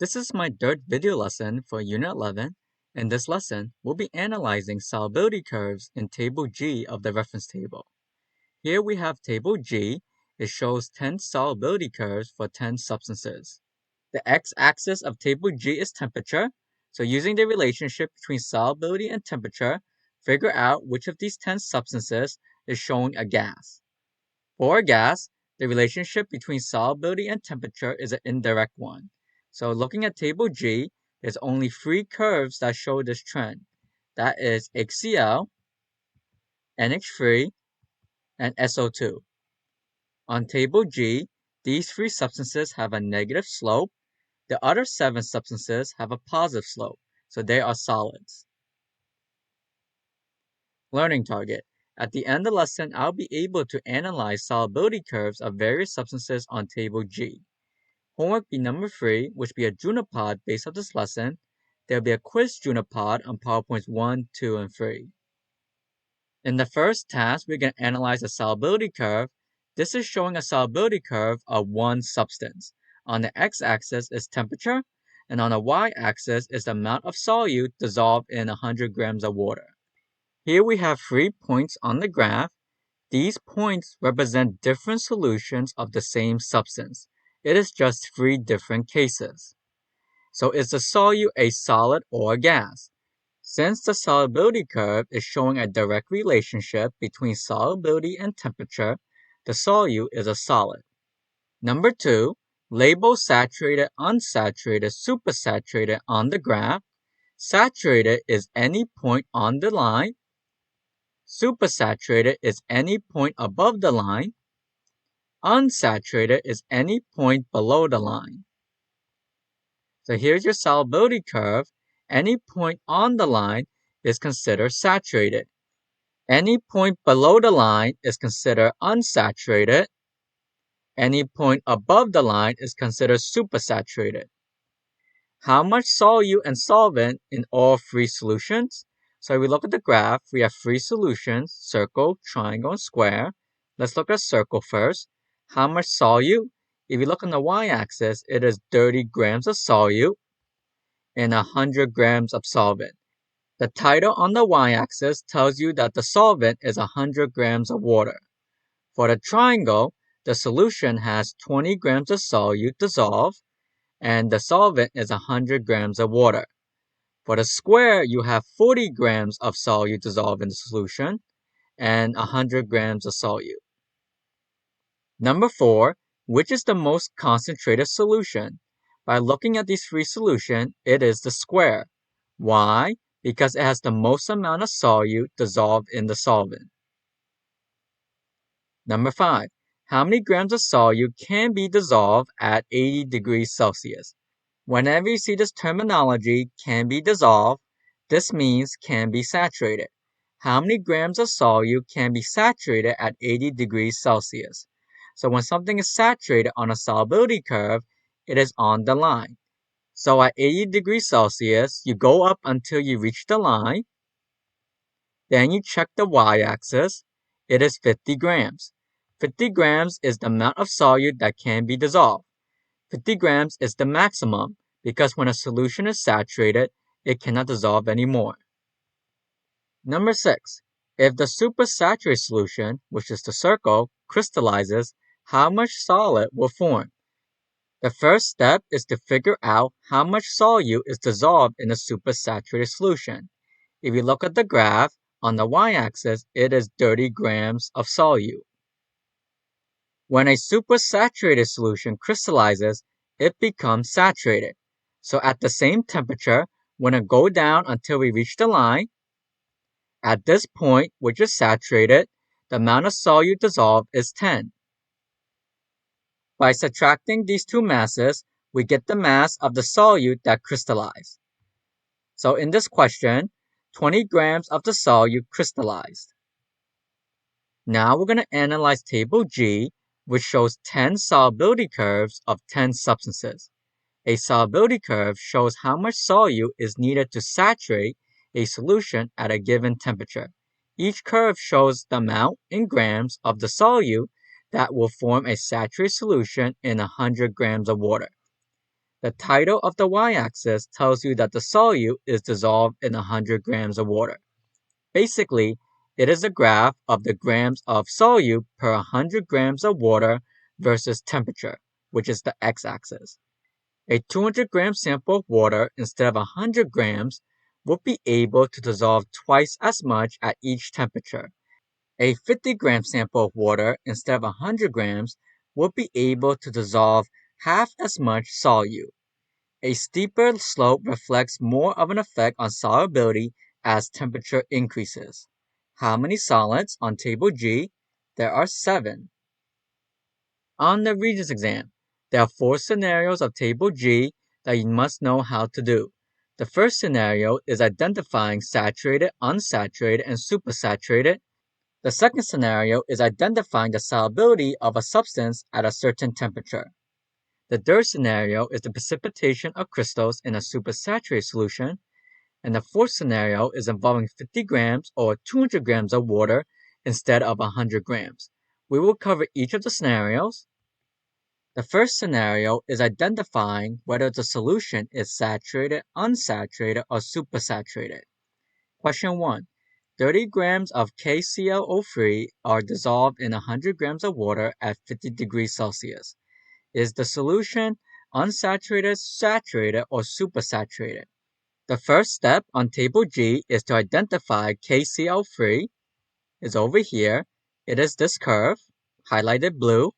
This is my third video lesson for Unit 11. In this lesson, we'll be analyzing solubility curves in Table G of the reference table. Here we have Table G. It shows 10 solubility curves for 10 substances. The x-axis of Table G is temperature, so using the relationship between solubility and temperature, figure out which of these 10 substances is showing a gas. For a gas, the relationship between solubility and temperature is an indirect one. So looking at Table G, there's only 3 curves that show this trend. That is HCl, NH3, and SO2. On Table G, these 3 substances have a negative slope. The other 7 substances have a positive slope, so they are solids. Learning target. At the end of the lesson, I'll be able to analyze solubility curves of various substances on Table G. Homework be number 3, which be a Junipod based on this lesson. There will be a quiz Junipod on PowerPoints 1, 2, and 3. In the first task, we're going to analyze a solubility curve. This is showing a solubility curve of one substance. On the x-axis is temperature, and on the y-axis is the amount of solute dissolved in 100 grams of water. Here we have 3 points on the graph. These points represent different solutions of the same substance. It is just 3 different cases. So is the solute a solid or a gas? Since the solubility curve is showing a direct relationship between solubility and temperature, the solute is a solid. Number 2, label saturated, unsaturated, supersaturated on the graph. Saturated is any point on the line. Supersaturated is any point above the line. Unsaturated is any point below the line. So here's your solubility curve. Any point on the line is considered saturated. Any point below the line is considered unsaturated. Any point above the line is considered supersaturated. How much solute and solvent in all 3 solutions? So if we look at the graph, we have 3 solutions: circle, triangle, and square. Let's look at circle first. How much solute? If you look on the y-axis, it is 30 grams of solute and 100 grams of solvent. The title on the y-axis tells you that the solvent is 100 grams of water. For the triangle, the solution has 20 grams of solute dissolved, and the solvent is 100 grams of water. For the square, you have 40 grams of solute dissolved in the solution and 100 grams of solute. Number 4, which is the most concentrated solution? By looking at these 3 solutions, it is the square. Why? Because it has the most amount of solute dissolved in the solvent. Number 5, how many grams of solute can be dissolved at 80 degrees Celsius? Whenever you see this terminology, can be dissolved, this means can be saturated. How many grams of solute can be saturated at 80 degrees Celsius? So when something is saturated on a solubility curve, it is on the line. So at 80 degrees Celsius, you go up until you reach the line. Then you check the y-axis. It is 50 grams. 50 grams is the amount of solute that can be dissolved. 50 grams is the maximum because when a solution is saturated, it cannot dissolve anymore. Number 6, if the supersaturated solution, which is the circle, crystallizes, how much solid will form? The first step is to figure out how much solute is dissolved in a supersaturated solution. If you look at the graph, on the y-axis, it is 30 grams of solute. When a supersaturated solution crystallizes, it becomes saturated. So at the same temperature, we're going to go down until we reach the line. At this point, which is saturated, the amount of solute dissolved is 10. By subtracting these 2 masses, we get the mass of the solute that crystallized. So in this question, 20 grams of the solute crystallized. Now we're going to analyze Table G, which shows 10 solubility curves of 10 substances. A solubility curve shows how much solute is needed to saturate a solution at a given temperature. Each curve shows the amount in grams of the solute that will form a saturated solution in 100 grams of water. The title of the y-axis tells you that the solute is dissolved in 100 grams of water. Basically, it is a graph of the grams of solute per 100 grams of water versus temperature, which is the x-axis. A 200-gram sample of water instead of 100 grams would be able to dissolve twice as much at each temperature. A 50-gram sample of water instead of 100 grams would be able to dissolve half as much solute. A steeper slope reflects more of an effect on solubility as temperature increases. How many solids on Table G? There are 7. On the Regents exam, there are 4 scenarios of Table G that you must know how to do. The first scenario is identifying saturated, unsaturated, and supersaturated. The second scenario is identifying the solubility of a substance at a certain temperature. The third scenario is the precipitation of crystals in a supersaturated solution. And the fourth scenario is involving 50 grams or 200 grams of water instead of 100 grams. We will cover each of the scenarios. The first scenario is identifying whether the solution is saturated, unsaturated, or supersaturated. Question 1. 30 grams of KClO3 are dissolved in 100 grams of water at 50 degrees Celsius. Is the solution unsaturated, saturated, or supersaturated? The first step on Table G is to identify KCl3. It's over here. It is this curve, highlighted blue.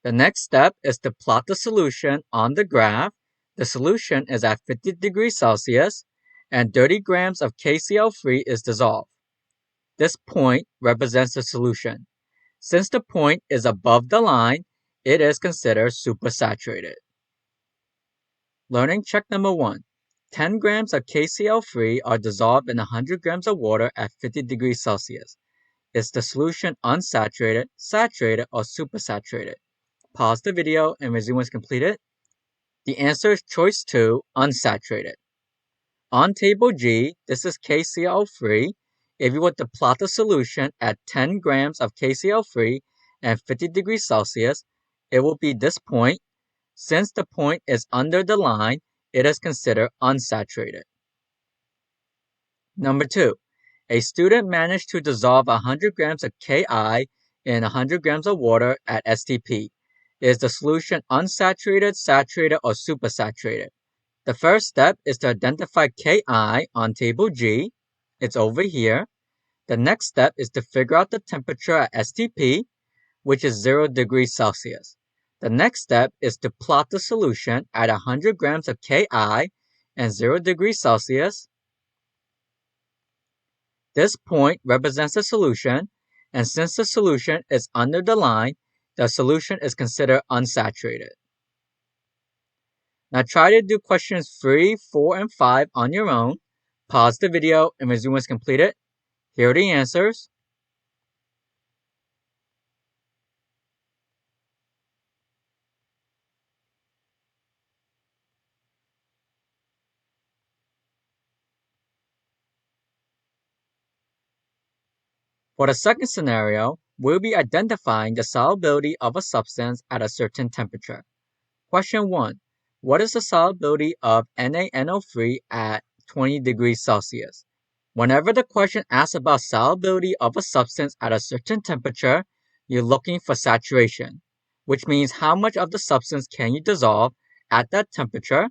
The next step is to plot the solution on the graph. The solution is at 50 degrees Celsius, and 30 grams of KCl3 is dissolved. This point represents the solution. Since the point is above the line, it is considered supersaturated. Learning check number 1. 10 grams of KCl3 are dissolved in 100 grams of water at 50 degrees Celsius. Is the solution unsaturated, saturated, or supersaturated? Pause the video and resume when completed. The answer is choice 2, unsaturated. On Table G, this is KCl3. If you were to plot the solution at 10 grams of KCl3 and 50 degrees Celsius, it will be this point. Since the point is under the line, it is considered unsaturated. Number 2. A student managed to dissolve 100 grams of Ki in 100 grams of water at STP. Is the solution unsaturated, saturated, or supersaturated? The first step is to identify Ki on Table G. It's over here. The next step is to figure out the temperature at STP, which is 0 degrees Celsius. The next step is to plot the solution at 100 grams of Ki and 0 degrees Celsius. This point represents the solution, and since the solution is under the line, the solution is considered unsaturated. Now try to do questions 3, 4, and 5 on your own. Pause the video and resume when completed. Here are the answers. For the second scenario, we'll be identifying the solubility of a substance at a certain temperature. Question 1. What is the solubility of NaNO3 at 20 degrees Celsius? Whenever the question asks about solubility of a substance at a certain temperature, you're looking for saturation, which means how much of the substance can you dissolve at that temperature.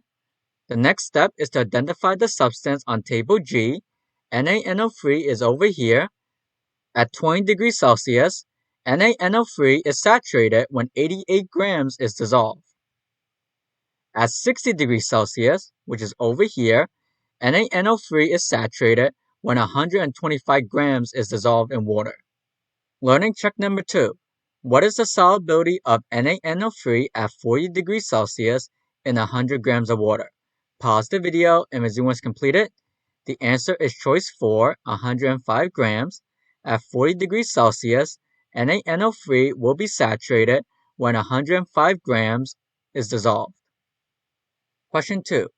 The next step is to identify the substance on Table G. NaNO3 is over here. At 20 degrees Celsius, NaNO3 is saturated when 88 grams is dissolved. At 60 degrees Celsius, which is over here, NaNO3 is saturated when 125 grams is dissolved in water. Learning check number 2. What is the solubility of NaNO3 at 40 degrees Celsius in 100 grams of water? Pause the video and resume when completed. The answer is choice 4, 105 grams. At 40 degrees Celsius, NaNO3 will be saturated when 105 grams is dissolved. Question 2.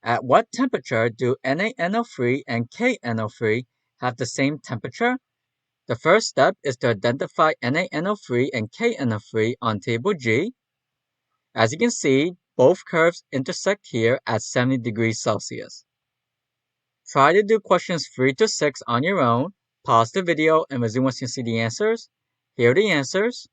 At what temperature do NaNO3 and KNO3 have the same temperature? The first step is to identify NaNO3 and KNO3 on Table G. As you can see, Both curves intersect here at 70 degrees Celsius. Try to do questions 3 to 6 on your own. Pause the video and resume once you see the answers. Here are the answers.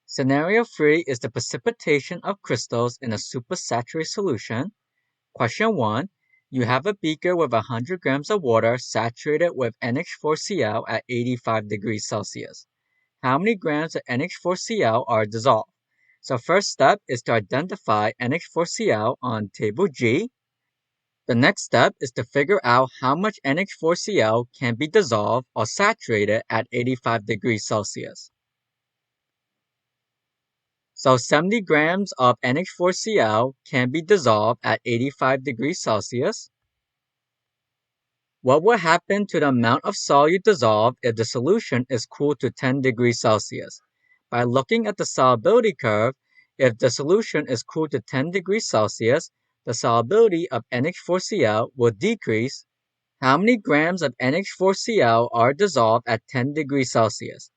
Scenario 3 is the precipitation of crystals in a supersaturated solution. Question 1. You have a beaker with 100 grams of water saturated with NH4Cl at 85 degrees Celsius. How many grams of NH4Cl are dissolved? So first step is to identify NH4Cl on table G. The next step is to figure out how much NH4Cl can be dissolved or saturated at 85 degrees Celsius. So 70 grams of NH4Cl can be dissolved at 85 degrees Celsius. What will happen to the amount of solute dissolved if the solution is cooled to 10 degrees Celsius? By looking at the solubility curve, if the solution is cooled to 10 degrees Celsius, the solubility of NH4Cl will decrease. How many grams of NH4Cl are dissolved at 10 degrees Celsius?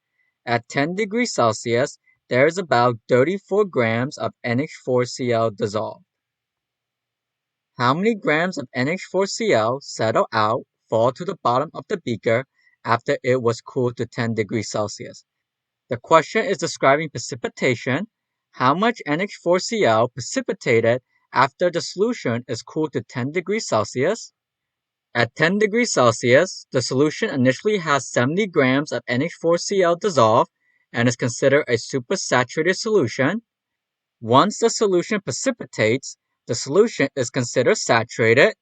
At 10 degrees Celsius, there is about 34 grams of NH4Cl dissolved. How many grams of NH4Cl settle out, fall to the bottom of the beaker after it was cooled to 10 degrees Celsius? The question is describing precipitation. How much NH4Cl precipitated after the solution is cooled to 10 degrees Celsius? At 10 degrees Celsius, the solution initially has 70 grams of NH4Cl dissolved and is considered a supersaturated solution. Once the solution precipitates, the solution is considered saturated.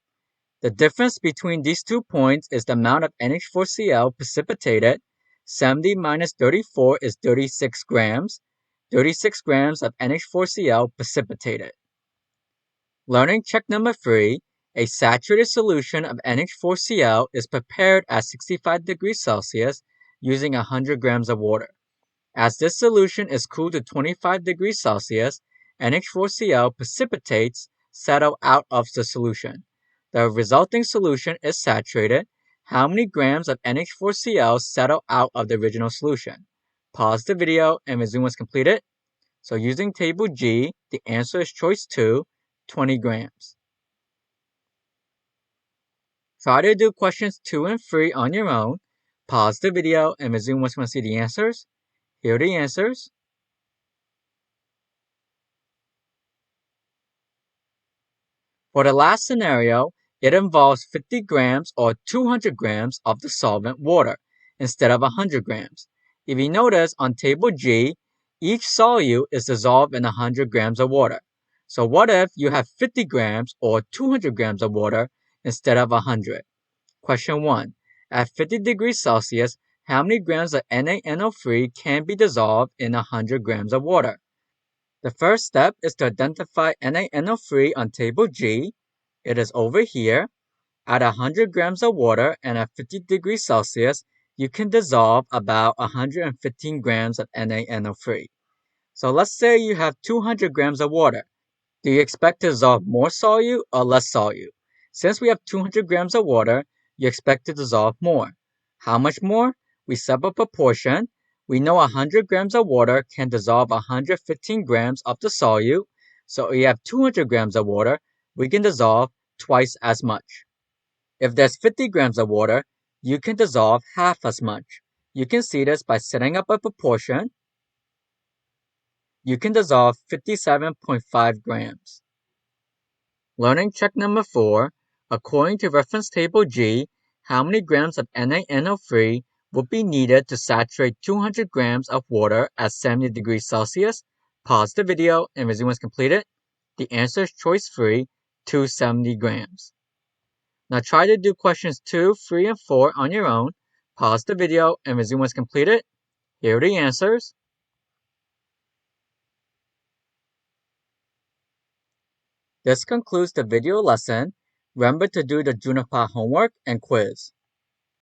The difference between these 2 points is the amount of NH4Cl precipitated. 70 minus 34 is 36 grams. 36 grams of NH4Cl precipitated. Learning check number 3. A saturated solution of NH4Cl is prepared at 65 degrees Celsius using 100 grams of water. As this solution is cooled to 25 degrees Celsius, NH4Cl precipitates settle out of the solution. The resulting solution is saturated. How many grams of NH4Cl settle out of the original solution? Pause the video and resume once completed. So using table G, the answer is choice 2, 20 grams. Try to do questions 2 and 3 on your own. Pause the video and resume once you want to see the answers. Here are the answers. For the last scenario, it involves 50 grams or 200 grams of the solvent water instead of 100 grams. If you notice on table G, each solute is dissolved in 100 grams of water. So what if you have 50 grams or 200 grams of water instead of 100? Question 1. At 50 degrees Celsius, how many grams of NaNO3 can be dissolved in 100 grams of water? The first step is to identify NaNO3 on table G. It is over here. At 100 grams of water and at 50 degrees Celsius, you can dissolve about 115 grams of NaNO3. So let's say you have 200 grams of water. Do you expect to dissolve more solute or less solute? Since we have 200 grams of water, you expect to dissolve more. How much more? We set up a proportion. We know 100 grams of water can dissolve 115 grams of the solute. So if we have 200 grams of water, we can dissolve twice as much. If there's 50 grams of water, you can dissolve half as much. You can see this by setting up a proportion. You can dissolve 57.5 grams. Learning check number 4. According to reference table G, how many grams of NaNO3 would be needed to saturate 200 grams of water at 70 degrees Celsius? Pause the video and resume once completed. The answer is choice 3, 270 grams. Now try to do questions 2, 3, and 4 on your own. Pause the video and resume once completed. Here are the answers. This concludes the video lesson. Remember to do the Juniper homework and quiz.